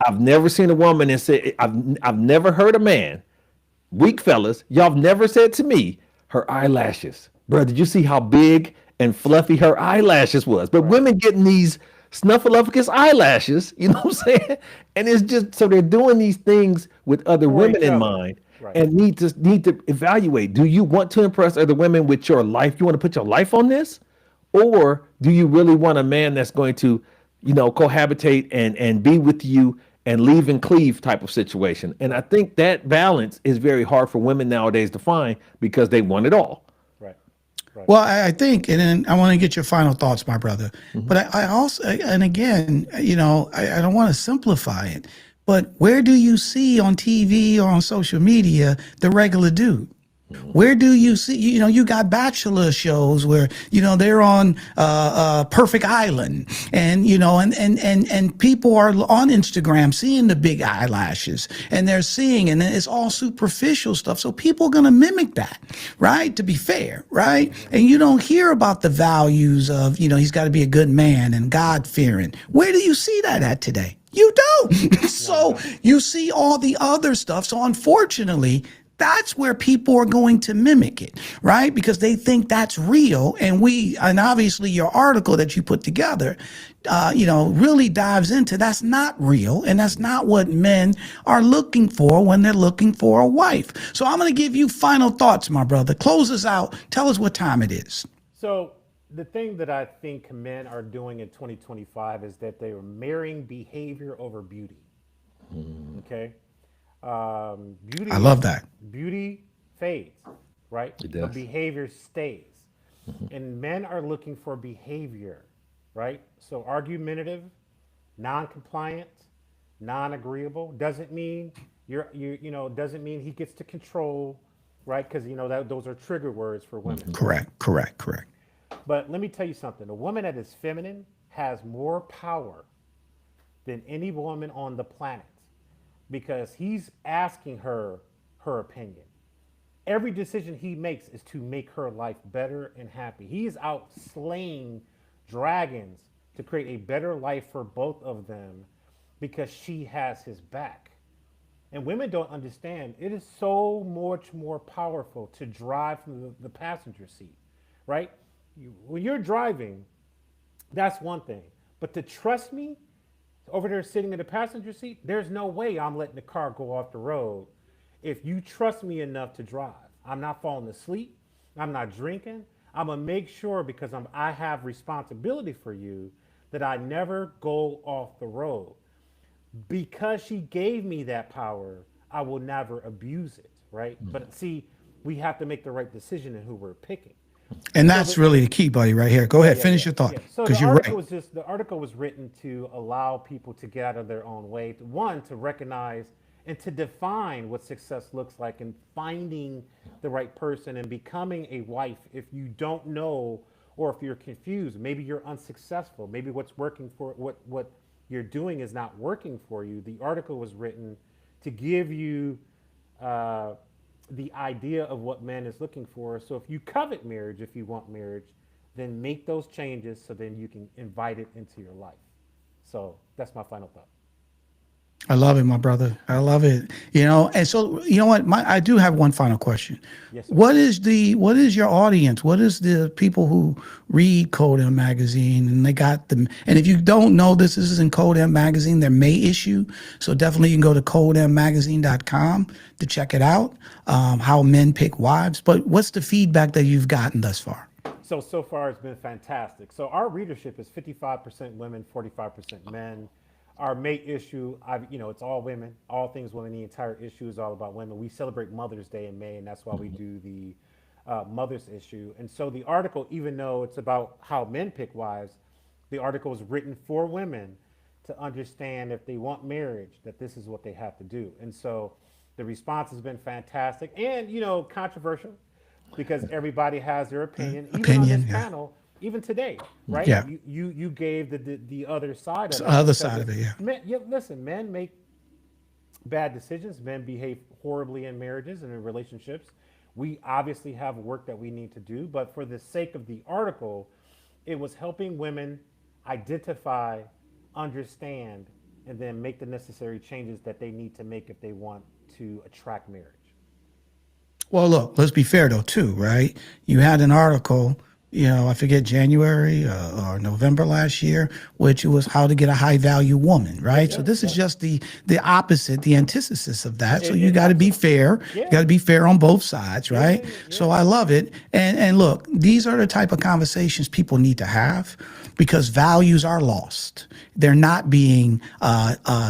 I've never seen a woman and say, I've never heard a man, weak fellas, y'all have never said to me, her eyelashes. Bro, did you see how big and fluffy her eyelashes was? But women getting these snuffleupagus eyelashes, you know what I'm saying? And it's just, so they're doing these things with other For women each in other. mind. Right. And need to evaluate. Do you want to impress other women with your life? You want to put your life on this? Or do you really want a man that's going to, cohabitate and be with you and leave and cleave type of situation? And I think that balance is very hard for women nowadays to find, because they want it all. Right. Right. Well, I think, and then I want to get your final thoughts, my brother. But I also, and again, I don't want to simplify it, but where do you see on TV or on social media the regular dude? Where do you see, you got bachelor shows where, they're on Perfect Island, and, and people are on Instagram seeing the big eyelashes, and they're seeing, and it's all superficial stuff. So people are going to mimic that, right? To be fair, right? And you don't hear about the values of, he's got to be a good man and God fearing. Where do you see that at today? You don't. So you see all the other stuff. So unfortunately, that's where people are going to mimic it, right? Because they think that's real. And obviously your article that you put together, really dives into that's not real. And that's not what men are looking for when they're looking for a wife. So I'm going to give you final thoughts, my brother. Close us out. Tell us what time it is. So the thing that I think men are doing in 2025 is that they are marrying behavior over beauty. Okay. Beauty. I love that. Beauty fades, right? It But does. behavior stays. And men are looking for behavior, right? So argumentative, non-compliant, non-agreeable doesn't mean doesn't mean he gets to control right? Because you know that those are trigger words for women. Correct. But let me tell you something: a woman that is feminine has more power than any woman on the planet because he's asking her opinion. Every decision he makes is to make her life better and happy. He is out slaying dragons to create a better life for both of them because she has his back. And women don't understand it is so much more powerful to drive from the passenger seat, right? When you're driving, that's one thing. But to trust me, over there sitting in the passenger seat, there's no way I'm letting the car go off the road if you trust me enough to drive. I'm not falling asleep. I'm not drinking. I'm gonna make sure because I have responsibility for you that I never go off the road. Because she gave me that power, I will never abuse it, right? But see, we have to make the right decision in who we're picking. And that's really the key, buddy, right here. Go ahead, finish your thought, So because the you're article right. was the article was written to allow people to get out of their own way. One, to recognize and to define what success looks like and finding the right person and becoming a wife if you don't know or if you're confused. Maybe you're unsuccessful. Maybe what's working for what you're doing is not working for you. The article was written to give you the idea of what man is looking for. So if you covet marriage, if you want marriage, then make those changes so then you can invite it into your life. So that's my final thought. I love it, my brother. I love it. You know, and so you know what? I do have one final question. Yes, sir. What is your audience? What is the people who read Code M magazine and they got them? And if you don't know this is in Code M magazine, their May issue. So definitely you can go to codemmagazine.com to check it out. How men pick wives. But what's the feedback that you've gotten thus far? So far it's been fantastic. So our readership is 55% women, 45% men. Our May issue, it's all women, all things women. The entire issue is all about women. We celebrate Mother's Day in May, and that's why we do the Mother's issue. And so the article, even though it's about how men pick wives, the article is written for women to understand if they want marriage, that this is what they have to do. And so the response has been fantastic and, controversial because everybody has their opinion. Even on this panel, even today, right? Yeah. You gave the other side of it. The other side of it, yeah. Listen, men make bad decisions. Men behave horribly in marriages and in relationships. We obviously have work that we need to do, but for the sake of the article, it was helping women identify, understand, and then make the necessary changes that they need to make if they want to attract marriage. Well, look, let's be fair though, too, right? You had an article, I forget January or November last year, which was how to get a high value woman, right? So this is just the opposite, the antithesis of that. So you got to be fair. You got to be fair on both sides, right? So I love it. And look, these are the type of conversations people need to have because values are lost. They're not being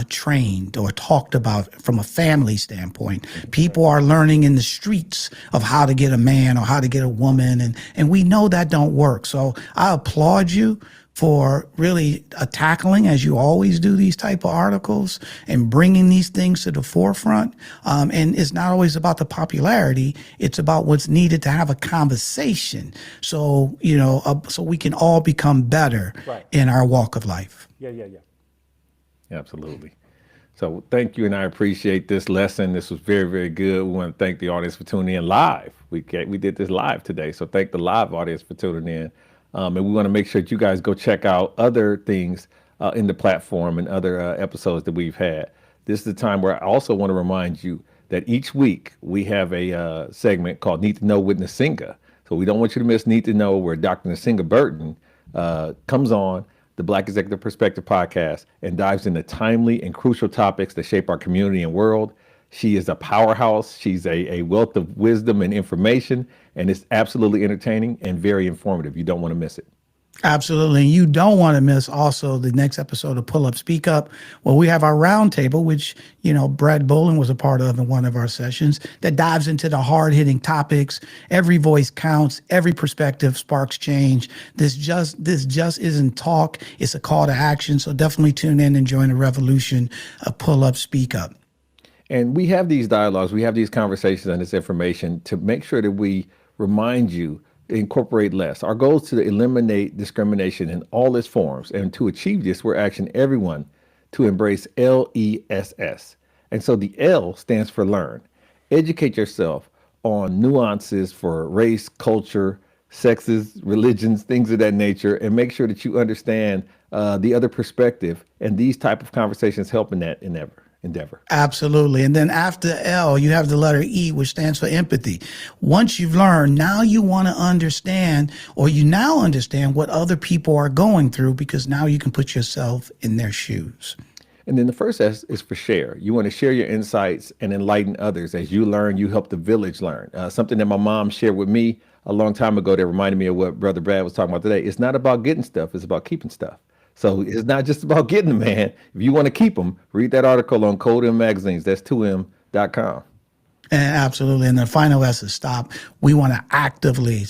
trained or talked about from a family standpoint. People are learning in the streets of how to get a man or how to get a woman, and we know that don't work. So I applaud you for really tackling, as you always do, these type of articles and bringing these things to the forefront. And it's not always about the popularity. It's about what's needed to have a conversation. So, so we can all become better in our walk of life. Yeah. Absolutely. So thank you, and I appreciate this lesson. This was very, very good. We want to thank the audience for tuning in live. We did this live today, so thank the live audience for tuning in. And we want to make sure that you guys go check out other things in the platform and other episodes that we've had. This is the time where I also want to remind you that each week we have a segment called Need to Know with Nasinga. So we don't want you to miss Need to Know, where Dr. Nasinga Burton comes on the Black Executive Perspective podcast and dives into timely and crucial topics that shape our community and world. She is a powerhouse. She's a wealth of wisdom and information, and it's absolutely entertaining and very informative. You don't want to miss it. Absolutely. And you don't want to miss also the next episode of Pull Up, Speak Up, where we have our roundtable, which, Brad Bolin was a part of in one of our sessions, that dives into the hard hitting topics. Every voice counts. Every perspective sparks change. This just isn't talk. It's a call to action. So definitely tune in and join the revolution of Pull Up, Speak Up. And we have these dialogues, we have these conversations and this information to make sure that we remind you to incorporate less. Our goal is to eliminate discrimination in all its forms. And to achieve this, we're asking everyone to embrace LESS. And so the L stands for learn. Educate yourself on nuances for race, culture, sexes, religions, things of that nature, and make sure that you understand the other perspective. And these type of conversations help in that endeavor. Absolutely. And then after L, you have the letter E, which stands for empathy. Once you've learned, now you want to understand, or you now understand what other people are going through, because now you can put yourself in their shoes. And then the first S is for share. You want to share your insights and enlighten others. As you learn, you help the village learn. Something that my mom shared with me a long time ago that reminded me of what Brother Brad was talking about today. It's not about getting stuff, it's about keeping stuff. So it's not just about getting them, man. If you want to keep them, read that article on Code M Magazines. That's 2M.com. And absolutely. And the final S is stop. We want to actively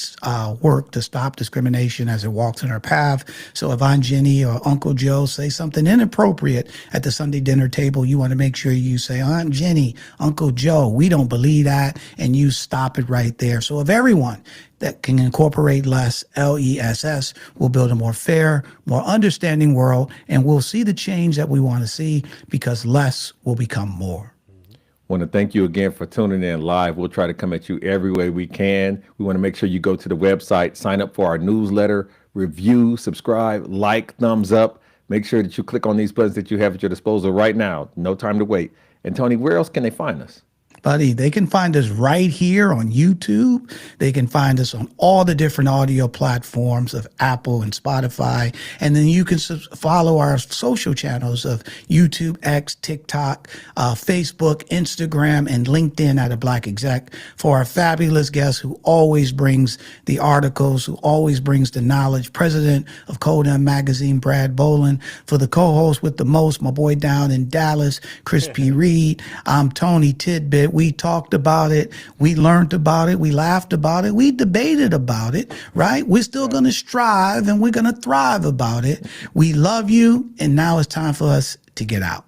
work to stop discrimination as it walks in our path. So if Aunt Jenny or Uncle Joe say something inappropriate at the Sunday dinner table, you want to make sure you say, Aunt Jenny, Uncle Joe, we don't believe that. And you stop it right there. So if everyone that can incorporate less, LESS, will build a more fair, more understanding world. And we'll see the change that we want to see, because less will become more. Want to thank you again for tuning in live. We'll try to come at you every way we can. We want to make sure you go to the website, sign up for our newsletter, review, subscribe, like, thumbs up. Make sure that you click on these buttons that you have at your disposal right now. No time to wait. And Tony, where else can they find us? Buddy, they can find us right here on YouTube. They can find us on all the different audio platforms of Apple and Spotify. And then you can follow our social channels of YouTube, X, TikTok, Facebook, Instagram, and LinkedIn at A Black Exec for our fabulous guest who always brings the articles, who always brings the knowledge, president of Code M Magazine, Brad Boland. For the co-host with the most, my boy down in Dallas, Chris P. Reed. I'm Tony Tidbit. We talked about it. We learned about it. We laughed about it. We debated about it, right? We're still going to strive and we're going to thrive about it. We love you. And now it's time for us to get out.